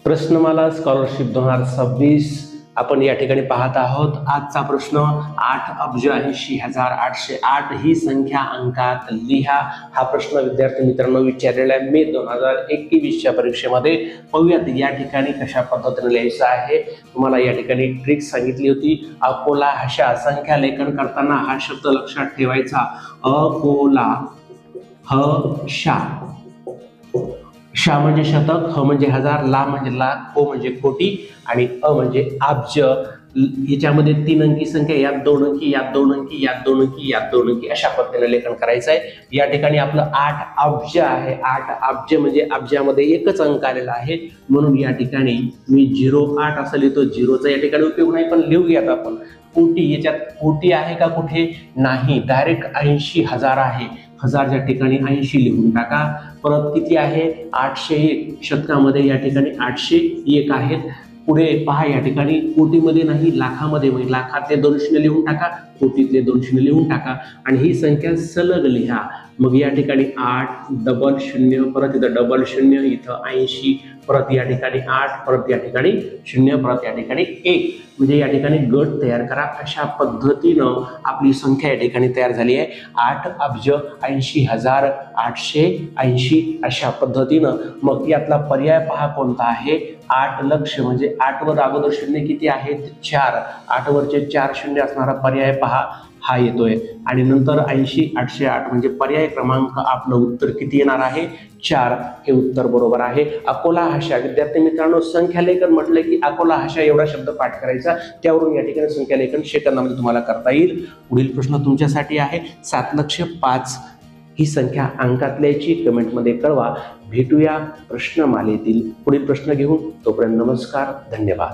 प्रश्नमाला scholarship 2026 आपण या ठिकाणी पाहत आहोत। आजचा प्रश्न 8,80,808 ही संख्या अंकात लिहा हा प्रश्न विद्यार्थी मित्रांनो विचारलेला आहे मे 2021 च्या परीक्षेमध्ये। पाहूयात या ठिकाणी कशा पद्धतीने लिहायचं आहे। तुम्हाला या ठिकाणी ट्रिक सांगितली होती। अकोला हशा संख्या लेखन करताना हा शब्द लक्षात ठेवायचा, अकोला हशा। शा म्हणजे शतक, ह म्हणजे हजार, ला म्हणजे लाख, को म्हणजे कोटी आणि अ म्हणजे अब्ज। याच्यामध्ये 3 अंकी संख्या, यात 2 अंकी, यात 2 अंकी, यात 2 अंकी, यात 2 अंकी अशा पद्धतीने लेखन करायचं आहे। या ठिकाणी आपलं 8 अब्ज आहे। 8 अब्ज म्हणजे अब्जामध्ये एकच अंक आलेला आहे, म्हणून या ठिकाणी मी 08 असं लिहितो। 0चा या ठिकाणी उपयोग नाही, पण लिहूयात आपण। कोटी, याच्यात कोटी आहे का कुठे? नाही, डायरेक्ट 80,000 आहे। हजारच्या ठिकाणी 80 लिहून टाका। परत किती आहे? 801, शतकामध्ये या ठिकाणी 801 आहेत। पुढे पहा या ठिकाणी कोटीमध्ये नाही, लाखामध्ये, म्हणजे लाखातले 2 शून्य लिहून टाका, कोटीतले 2 शून्य लिहून टाका आणि ही संख्या सलग लिहा। मग या ठिकाणी 8 डबल 0, परत इथं डबल 0, इथं 80, परत या ठिकाणी 8, परत या ठिकाणी 0, परत या ठिकाणी 1, म्हणजे या ठिकाणी गट तयार करा। अशा पद्धतीनं आपली संख्या या ठिकाणी तयार झाली आहे। 8 अब्ज 80,880 अशा पद्धतीनं। मग यातला पर्याय पहा कोणता आहे? 8 लक्ष म्हणजे 8 वर अगोदर शून्य किती आहेत? 4, 8 वरचे 4 शून्य असणारा पर्याय पहा हा येतोय आणि नंतर 80,808 म्हणजे पर्याय क्रमांक आपलं उत्तर किती येणार आहे? 4 हे उत्तर बरोबर आहे। अकोला हशा विद्यार्थी मित्रांनो, संख्या लेखन म्हटलं की अकोला हशा एवढा शब्द पाठ करायचा, त्यावरून या ठिकाणी संख्या लेखन सेकंदामध्ये तुम्हाला करता येईल। पुढील प्रश्न तुमच्यासाठी आहे 7,05,000 ही संख्या अंकात लिहायची, कमेंटमध्ये कळवा। भेटूया प्रश्नमालेतील पुढील प्रश्न घेऊन, तोपर्यंत नमस्कार, धन्यवाद।